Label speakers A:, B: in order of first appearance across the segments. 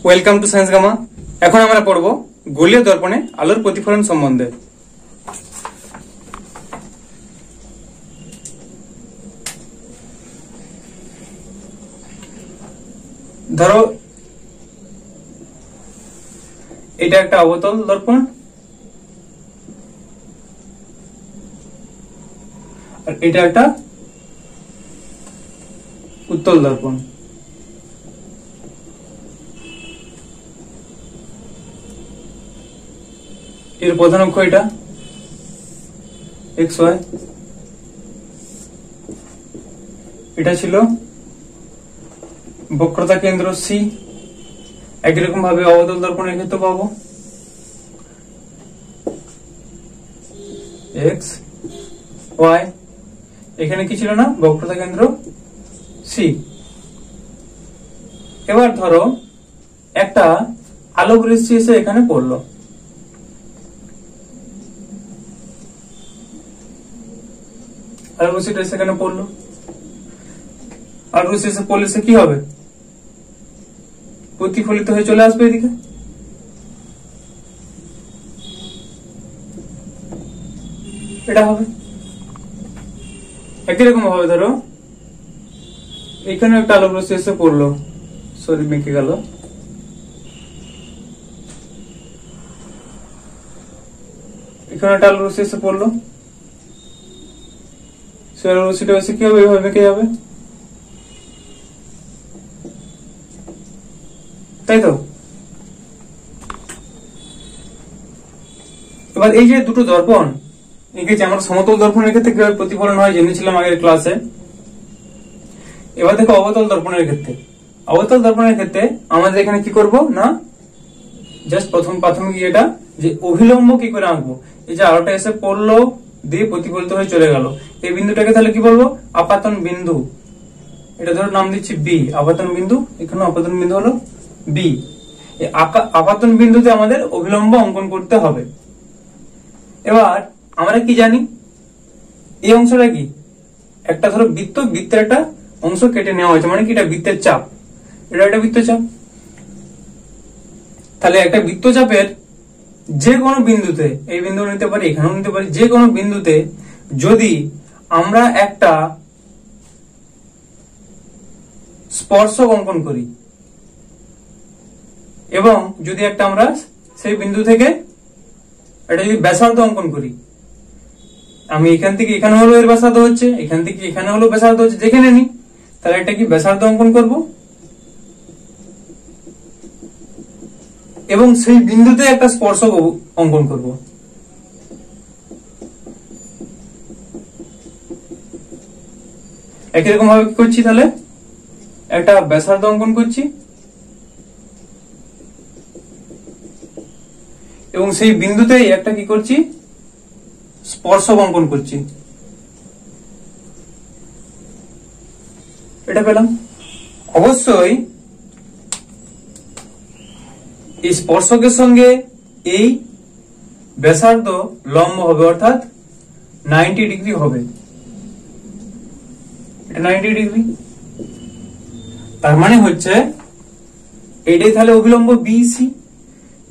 A: Welcome to science gamma. এখন আমরা পড়ব গোলীয় দর্পণে আলোর প্রতিফলন সম্বন্ধে। ধরো এটা একটা অবতল দর্পণ আর এটা একটা উত্তল দর্পণ। এর প্রধান অক্ষ এটা এক্স ওয়াই, এটা ছিল বক্রতা কেন্দ্র সি। একই রকম ভাবে অবতল দর্পণের ক্ষেত্রে পাবো এক্স ওয়াই, এখানে কি ছিল না, বক্রতা কেন্দ্র সি। এবার ধরো একটা আলোক রশ্মি এসে এখানে পড়লো, আলোক রশ্মিটা সেখানে পড়লো, আলোক রশ্মি এসে পড়লে সে কি হবে, প্রতিফলিত হয়ে চলে আসবে এদিকে। এটা হবে একই রকম ভাবে ধরো এখানে একটা আলোক রশ্মি এসে পড়লো, সরি বেঁকে গেল, এখানে একটা আলোক রশ্মি এসে পড়লো, সে আলোক রশ্মিটা এসে কি হবে, এইভাবে বেঁকে যাবে, তাই তো। এবার এই যে দুটো দর্পণ, এঁকেছি আমরা সমতল দর্পণের ক্ষেত্রে কিভাবে প্রতিফলন হয় জেনেছিলাম আগের ক্লাসে। এবার দেখো অবতল দর্পণের ক্ষেত্রে, অবতল দর্পণের ক্ষেত্রে আমাদের এখানে কি করব না, জাস্ট প্রাথমিক এটা যে অভিলম্ব কি করে আঁকবো। এই যে আলোটা এসে পড়লো দিয়ে প্রতিফলিত হয়ে চলে গেল, এই বিন্দুটাকে তাহলে কি বলবো, আপাতন বিন্দু। এটা ধরো নাম দিচ্ছি বি, আপাতন বিন্দু, এখানে আপাতন বিন্দু হলো বি। এই আপাতন বিন্দুতে আমাদের অভিলম্ব অঙ্কন করতে হবে। এবার আমরা কি জানি, এই অংশটা কি, একটা ধরো বৃত্ত, বৃত্তের একটা অংশ কেটে নেওয়া হয়েছে, মানে কি এটা বৃত্তের চাপ, এটা একটা বৃত্তচাপ। তাহলে একটা বৃত্তচাপের যে কোনো বিন্দুতে, এই বিন্দু নিতে পারি, এখানেও নিতে পারি, যে কোনো বিন্দুতে যদি আমরা একটা স্পর্শক অঙ্কন করি এবং যদি একটা আমরা সেই বিন্দু থেকে এটা যদি ব্যাসার্ধ অঙ্কন করি, আমি এখান থেকে এখানে হলো এর ব্যাসার্ধ হচ্ছে, এখান থেকে এখানে হলো ব্যাসার্ধ হচ্ছে, যেখানে নি, তাহলে এটা কি ব্যাসার্ধ অঙ্কন করব এবং সেই বিন্দুতে একটা স্পর্শক অঙ্কন করব। একই রকম ভাবে কি করছি, তাহলে একটা ব্যাসার্ধ অঙ্কন করছি এবং সেই বিন্দুতেই একটা কি করছি, স্পর্শক অঙ্কন করছি। এটা পেলাম। অবশ্যই এই স্পর্শকের সঙ্গে এই ব্যাসার্ধ লম্ব হবে, অর্থাৎ 90 ডিগ্রি হবে, এটা 90 ডিগ্রি। তার মানে হচ্ছে এটাই তাহলে অভিলম্ব বিসি।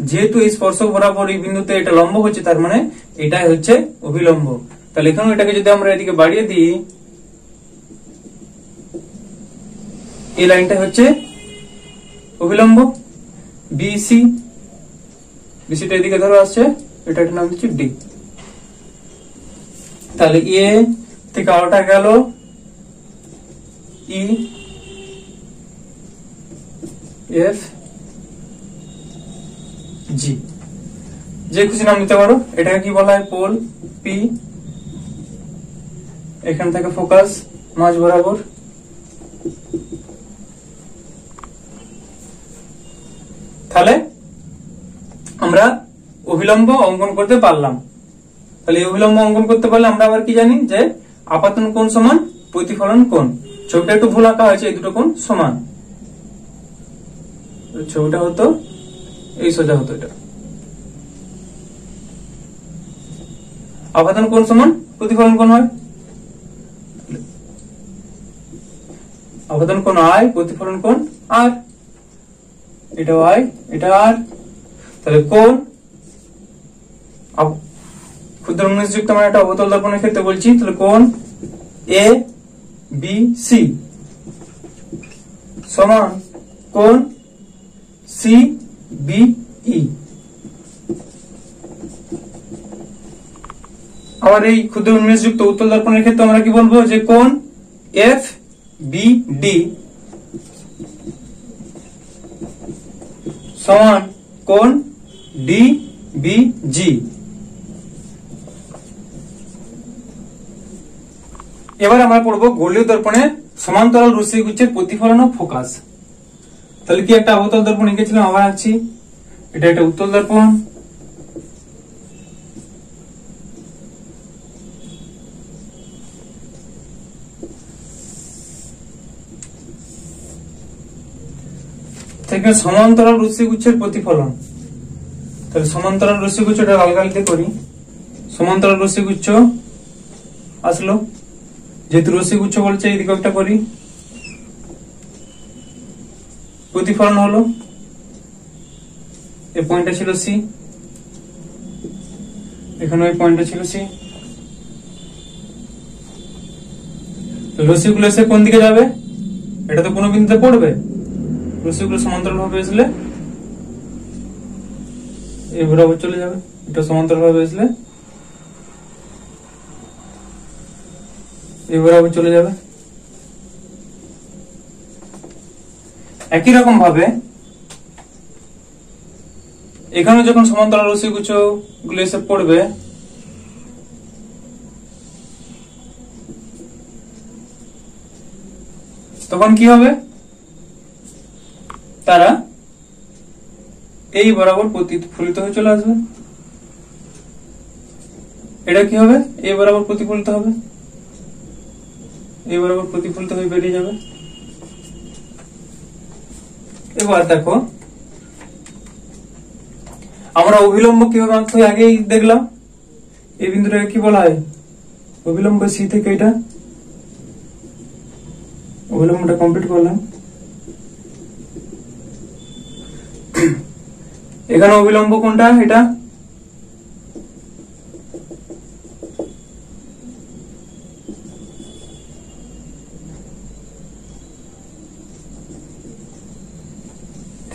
A: যেহেতু এই স্পর্শক বরাবর এই বিন্দুতে এটা লম্ব হচ্ছে, তার মানে এটাই হচ্ছে অভিলম্ব। তাহলে এখানে এটাকে যদি আমরা এদিকে বাড়িয়ে দিই, এই লাইনটা হচ্ছে অভিলম্ব বিসি, বিসিটা এদিকে ধরো আসছে, এটা একটা নাম দিচ্ছি ডি। তাহলে এ থেকে আলোটা গেল ই এফ জি, যে খুশি নাম নিতে পারো। এটাকে কি বলা হয়, পোল পি, এখান থেকে ফোকাস মাঝ বরাবর। তাহলে আমরা অভিলম্ব অঙ্কন করতে পারলাম। তাহলে এই অভিলম্ব অঙ্কন করতে পারলে আমরা আবার কি জানি, যে আপাতন কোণ সমান প্রতিফলন কোণ। ছবিটা একটু ভুল আঁকা হয়েছে, এই দুটো কোণ সমান, ছবিটা হতো এই সোজা হতো, এটা আপাতন কোণ সমান প্রতিফলন কোণ হয়। আপাতন কোণ আই, প্রতিফলন কোণ আর। এটা y, এটা r। তাহলে কোণ ক্ষুদ্র উন্মেষযুক্ত মানে একটা অবতল দর্পণের ক্ষেত্রে বলছি, তাহলে কোণ এ বি সি সমান কোণ সি বি ই। আবার এই ক্ষুদ্র উন্মেষযুক্ত উত্তল দর্পণের ক্ষেত্রে আমরা কি বলবো, যে কোণ এফ বি ডি সমান কোণ ডি বি জি। এবার আমরা পড়বো গোলীয় দর্পণের সমান্তরাল রশ্মিগুচ্ছের প্রতিফলন ও ফোকাস। তাহলে কি একটা অবতল দর্পণ এঁকেছিলাম, আবার আঁকছি। এটা একটা উত্তল দর্পণ, থেকে সমান্তরাল রশ্মিগুচ্ছের প্রতিফলন। তাহলে সমান্তরাল রশ্মিগুচ্ছটা লাল কালি দিয়ে করি। সমান্তরাল রশ্মিগুচ্ছ আসলো, যেহেতু রশ্মিগুচ্ছ বলছে এই দিকে একটা করি, প্রতিফলন হলো, এই পয়েন্টটা ছিল সি, এখানে ওই পয়েন্টটা ছিল সি। রশ্মিগুলো এসে কোন দিকে যাবে, এটা তো কোনো বিন্দুতে পড়বে, রশ্মিগুলো সমান্তরাল ভাবে আসলে এই বরাবর চলে যাবে, এটা সমান্তরাল ভাবে আসলে এই বরাবর চলে যাবে। একই রকম ভাবে এখানে যখন সমান্তরাল রশ্মিগুচ্ছ গুলো এসে পড়বে, তখন কি হবে, তারা এই বরাবর প্রতিফলিত হয়ে চলে আসবে। এটা কি হবে, এই বরাবর প্রতিফলিত হবে, এই বরাবর প্রতিফলিত হয়ে বেরিয়ে যাবে। এবার দেখো আমরা অভিলম্ব কিভাবে আঁকতে হয় আগেই দেখলাম। এই বিন্দুটাকে কি বলা হয়, অভিলম্ব সি থেকে এটা অভিলম্বটা কমপ্লিট করলাম। এখানে অভিলম্ব কোনটা, এটা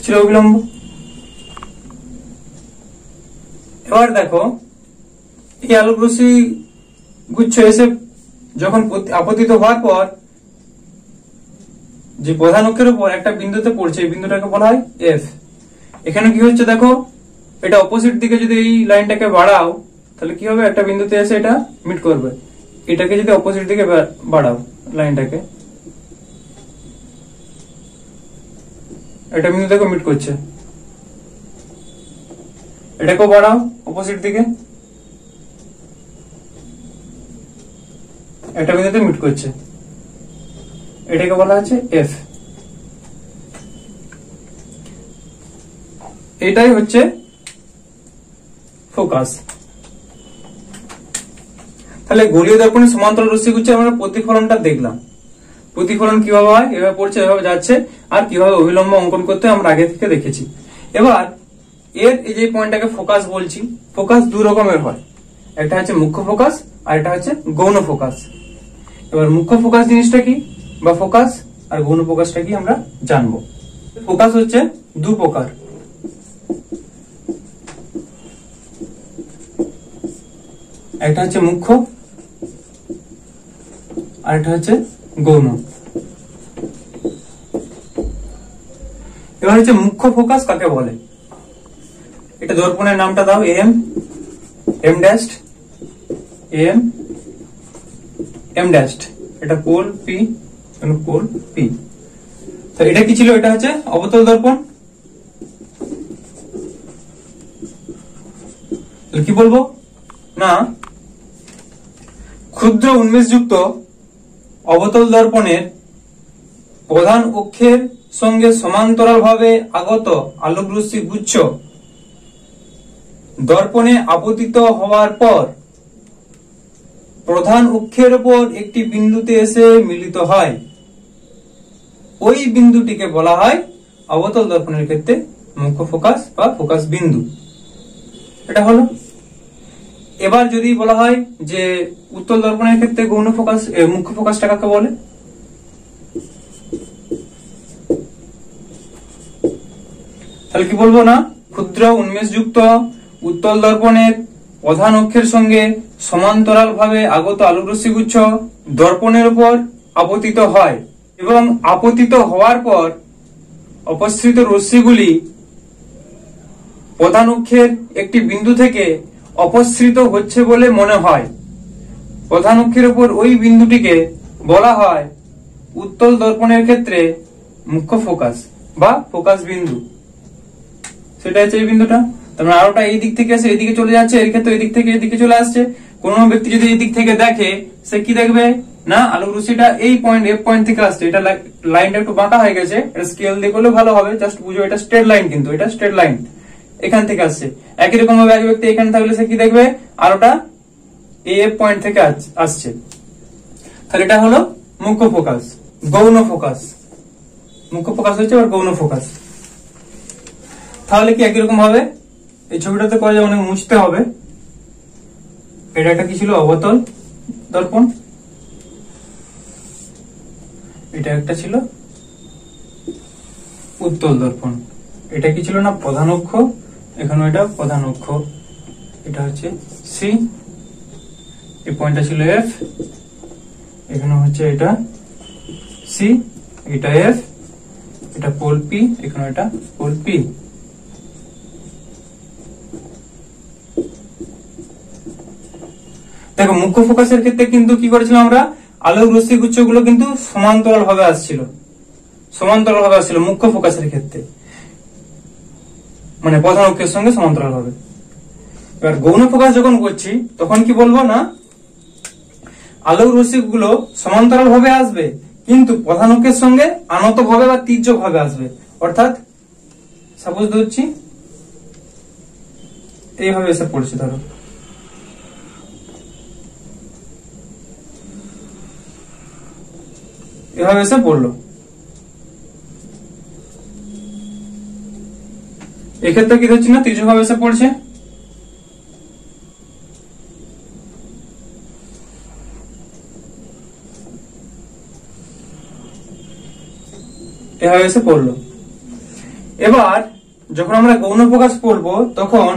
A: ছিল অভিলম্ব। এবার দেখো এই আলোক রশ্মি গুচ্ছ এসে যখন আপতিত হওয়ার পর যে প্রধান অক্ষের উপর একটা বিন্দুতে পড়ছে, এই বিন্দুটাকে বলা হয় এফ। এখানে কি হচ্ছে দেখো, এটা অপোজিট দিকে যদি এই লাইনটাকে বাড়াও তাহলে কি হবে, একটা বিন্দুতে এসে এটা মিট করবে। এটাকে যদি অপোজিট দিকে বাড়াও লাইনটাকে, এটা বিন্দু দেখো মিট করছে, এটাকেও বাড়াও অপোজিট দিকে, এটা বিন্দুতে মিট করছে, এটাকে বলা হচ্ছে এফ। এটাই হচ্ছে ফোকাস। তাহলে গোলীয় দর্পণের সমান্তরাল রশ্মিগুচ্ছের আমরা প্রতিফলনটা দেখলাম, প্রতিফলন কিভাবে হয়, এভাবে পড়ছে এভাবে যাচ্ছে, আর কিভাবে অভিলম্ব অঙ্কন করতে আমরা আগে থেকে দেখেছি। এবার এর এই যে পয়েন্টটাকে ফোকাস বলছি, ফোকাস দুই রকমের হয়, একটা হচ্ছে মুখ্য ফোকাস আর একটা হচ্ছে গৌণ ফোকাস। এবার মুখ্য ফোকাস জিনিসটা কি বা ফোকাস, আর গৌণ ফোকাসটা কি আমরা জানবো। ফোকাস হচ্ছে দু প্রকার, একটা হচ্ছে মুখ্য আর একটা হচ্ছে গৌণ। এবার হচ্ছে মুখ্য ফোকাস কাকে বলে, এটা দর্পণের নামটা দাও, M M dashed, M M dashed, এটা পোল পি, পোল পি। তো এটা কি ছিল, এটা হচ্ছে অবতল দর্পণ। কি বলবো না, ক্ষুদ্র উন্মেষযুক্ত অবতল দর্পণের প্রধান অক্ষের সঙ্গে সমান্তরাল ভাবে আগত আলোক রশ্মি গুচ্ছ দর্পণে আপতিত হওয়ার পর প্রধান অক্ষের উপর একটি বিন্দুতে এসে মিলিত হয়, ওই বিন্দুটিকে বলা হয় অবতল দর্পণের ক্ষেত্রে মুখ্য ফোকাস বা ফোকাস বিন্দু। এটা হলো। এবার যদি বলা হয় যে উত্তল দর্পণের ক্ষেত্রে গৌণ ফোকাস মুখ্য ফোকাসটা কাকে বলে, তাহলে কি বলবো না, ক্ষুদ্র উন্মেষযুক্ত উত্তল দর্পণের প্রধান অক্ষের সঙ্গে সমান্তরাল ভাবে আগত আলোক রশ্মিগুচ্ছ দর্পণের উপর আপতিত হয় এবং আপতিত হওয়ার পর অপসৃত রশ্মিগুলি প্রধান অক্ষের একটি বিন্দু থেকে অপসৃত হচ্ছে বলে মনে হয়। প্রধান অক্ষের উপর ওই বিন্দুটিকে বলা হয় উত্তল দর্পণের ক্ষেত্রে মুখ্য ফোকাস বা ফোকাস বিন্দু। সেটা হচ্ছে এই বিন্দুটা। তারপরে আলোটা এই দিক থেকে এসে এদিকে চলে যাচ্ছে, এর ক্ষেত্রে এই দিক থেকে এদিকে চলে আসছে। কোন ব্যক্তি যদি এই দিক থেকে দেখে সে কি দেখবে না, আলোক রশ্মিটা এই পয়েন্ট এফ পয়েন্ট থেকে আসছে। এটা লাইনটা একটু বাঁকা হয়ে গেছে, এটা স্কেল দিয়ে করলে ভালো হবে, জাস্ট বুঝো এটা স্ট্রেট লাইন, কিন্তু এটা স্ট্রেট লাইন এখান থেকে আসছে। একই রকম ভাবে এক ব্যক্তি এখানে থাকলে সে কি দেখবে, আলোটা এফ পয়েন্ট থেকে আসছে। তাহলে এটা হলো মুখ্য ফোকাস। গৌণ ফোকাস, মুখ্য ফোকাস হচ্ছে আর গৌণ ফোকাস। তাহলে কি একই রকম ভাবে এই ছবিটাতে করা যায়, অনেক মুছতে হবে। এটা একটা কি ছিল, অবতল দর্পণ, এটা একটা ছিল উত্তল দর্পণ। এটা কি ছিল না, প্রধান অক্ষ, এখানে এটা প্রধান অক্ষ, এটা হচ্ছে সি, এই পয়েন্টটা ছিল এফ, এখানে হচ্ছে এটা সি, এটা এফ, এটা পোল পি, এখানে এটা পোল পি। দেখো মুখ্য ফোকাসের ক্ষেত্রে কিন্তু কি করেছিলাম আমরা, আলোক রশ্মি গুচ্ছ গুলো কিন্তু সমান্তরাল ভাবে আসছিল, সমান্তরাল ভাবে আসছিল মুখ্য ফোকাসের ক্ষেত্রে, মানে প্রধান অক্ষের সঙ্গে সমান্তরাল ভাবে। এবার গৌণ ফোকাস যখন করছি তখন কি বলবো না, আলোক রশ্মি গুলো সমান্তরাল ভাবে আসবে কিন্তু প্রধান অক্ষের সঙ্গে আনত ভাবে বা তির্যক ভাবে আসবে। অর্থাৎ সাপোজ ধরছি এইভাবে এসে পড়ছে, ধরো এভাবে এসে পড়লো, এক্ষেত্রে কি হচ্ছে না, তির্যক ভাবে এসে পড়ছে। এভাবে এসে পড়লো। এবার যখন আমরা গৌণ ফোকাস পড়বো তখন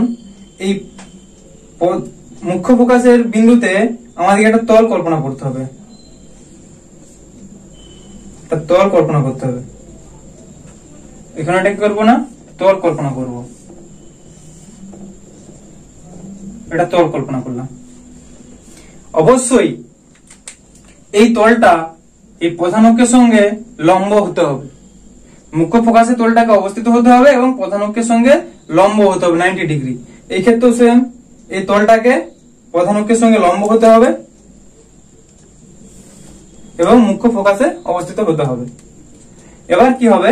A: এই মুখ্য ফোকাসের বিন্দুতে আমাদেরকে একটা তল কল্পনা করতে হবে, একটা তল কল্পনা করতে হবে। এখানে এটা কি করবো না, তল কল্পনা করব, এটা তল কল্পনা করলাম। অবশ্যই এই তলটা এই প্রধান অক্ষের সঙ্গে লম্ব হতে হবে, মুখ্য ফোকাসে তলটাকে অবস্থিত হতে হবে এবং প্রধান অক্ষের সঙ্গে লম্ব হতে হবে 90 ডিগ্রি। এই ক্ষেত্রেও সেম, এই তলটাকে প্রধান অক্ষের সঙ্গে লম্ব হতে হবে এবং মুখ্য ফোকাসে অবস্থিত হতে হবে। এবার কি হবে,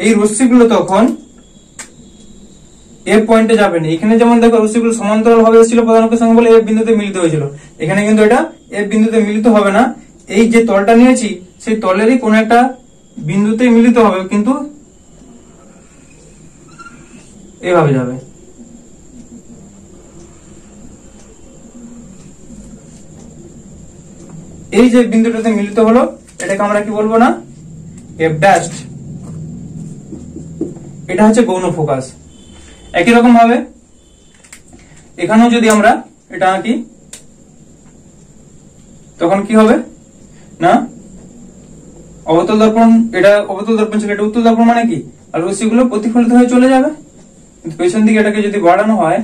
A: এই রশ্মিগুলো তখন এফ পয়েন্টে যাবে না। এখানে যেমন দেখো রশ্মিগুলো সমান্তরাল ভাবে এসেছিল প্রধান অক্ষের সঙ্গে বলে এফ বিন্দুতে মিলিত হয়েছিল, এখানে কিন্তু এটা এফ বিন্দুতে মিলিত হবে না। এই যে তলটা নিয়েছি সেই তলেরই কোন একটা বিন্দুতে মিলিত হবে, কিন্তু এভাবে যাবে। এই যে বিন্দুটাতে মিলিত হলো এটাকে আমরা কি বলবো না, এফ ড্যাশ। এটা হচ্ছে গৌণ ফোকাস। একই রকম ভাবে এখানেও যদি আমরা এটা আঁকি তখন কি হবে না, অবতল দর্পণ, এটা অবতল দর্পণ ছিল, এটা উত্তল দর্পণ, মানে কি আর রশ্মিগুলো প্রতিফলিত হয়ে চলে যাবে। কিন্তু পেছন দিকে এটাকে যদি বাড়ানো হয়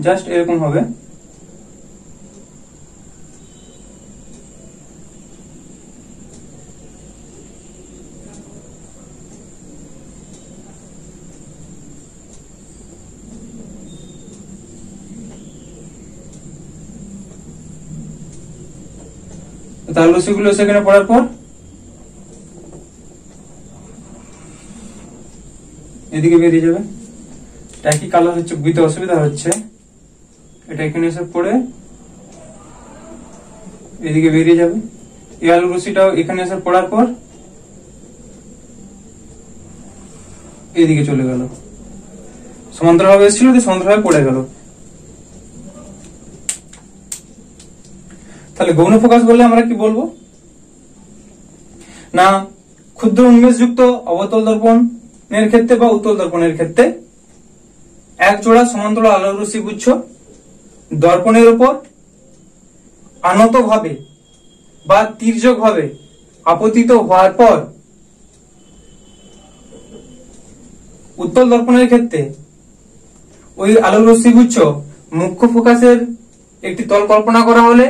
A: জাস্ট এরকম হবে, তাহলে রশ্মিগুলো সেখানে পড়ার পর এদিকে বেরিয়ে যাবে। একই কালার হচ্ছে, বুঝতে অসুবিধা হচ্ছে, এটা এখানে এসে পড়ে এদিকে বেরিয়ে যাবে। এই আলোক রশ্মিটাও এখানে এসে পড়ার পর এদিকে চলে গেল, সমান্তরালভাবে এসেছিল, সমান্তরালভাবে পড়ে গেল। তাহলে গৌণ ফোকাস বললে আমরা কি বলবো না, ক্ষুদ্র উন্মেষযুক্ত অবতল দর্পণের ক্ষেত্রে বা উত্তল দর্পণের ক্ষেত্রে এক জোড়া সমান্তরাল আলোক রশ্মি গুচ্ছ দর্পণের উপর আনত ভাবে বা তির্যক ভাবে আপতিত হওয়ার পর উত্তল দর্পণের ক্ষেত্রে ওই আলোক রশ্মি গুচ্ছ মুখ্য ফোকাসের একটি তল কল্পনা করা হলে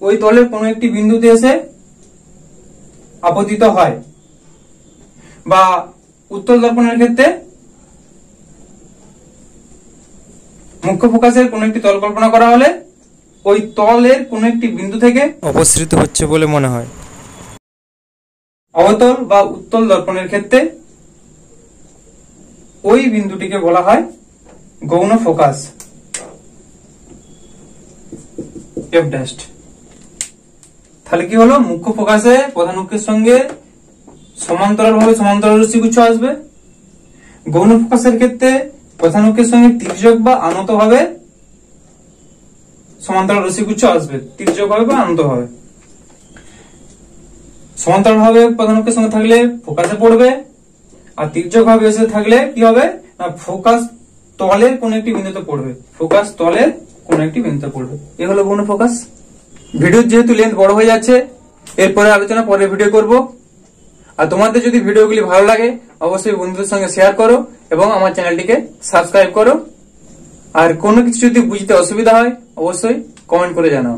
A: ওই তলের কোন একটি বিন্দুতে এসে আপতিত হয়, বা উত্তল দর্পণের ক্ষেত্রে মুখ্য ফোকাসের কোন একটি তল কল্পনা করা হলে ওই তলের কোন একটি বিন্দু থেকে
B: অপসৃত হচ্ছে বলে মনে হয়।
A: অবতল বা উত্তল দর্পণের ক্ষেত্রে ওই বিন্দুটিকে বলা হয় গৌণ ফোকাস এফ ড্যাশ। তাহলে কি হলো, মুখ্য ফোকাসে প্রধান অক্ষের সঙ্গে সমান্তরালভাবে সমান্তরাল রশ্মিগুচ্ছ আসবে, গৌণ ফোকাসের ক্ষেত্রে প্রধান অক্ষের সঙ্গে তির্যক বা আনত ভাবে সমান্তরাল রশ্মিগুচ্ছ আসবে, তির্যক ভাবে বা আনত ভাবে। সমান্তরাল ভাবে প্রধান অক্ষের সঙ্গে থাকলে ফোকাসে পড়বে, আর তির্যক ভাবে এসে থাকলে কি হবে না, ফোকাস তলের কোন একটি বিন্দুতে পড়বে, ফোকাস তলের কোন একটি বিন্দুতে পড়বে। এ হলো গৌণ ফোকাস। ভিডিও যেহেতু লেন্থ বড় হয়ে যাচ্ছে, এরপরে আলোচনা পরের ভিডিও করব। আর তোমাদের যদি ভিডিওগুলি ভালো লাগে অবশ্যই বন্ধুদের সঙ্গে শেয়ার করো এবং আমার চ্যানেলটিকে সাবস্ক্রাইব করো। আর কোনো কিছু যদি বুঝতে অসুবিধা হয় অবশ্যই কমেন্ট করে জানাও।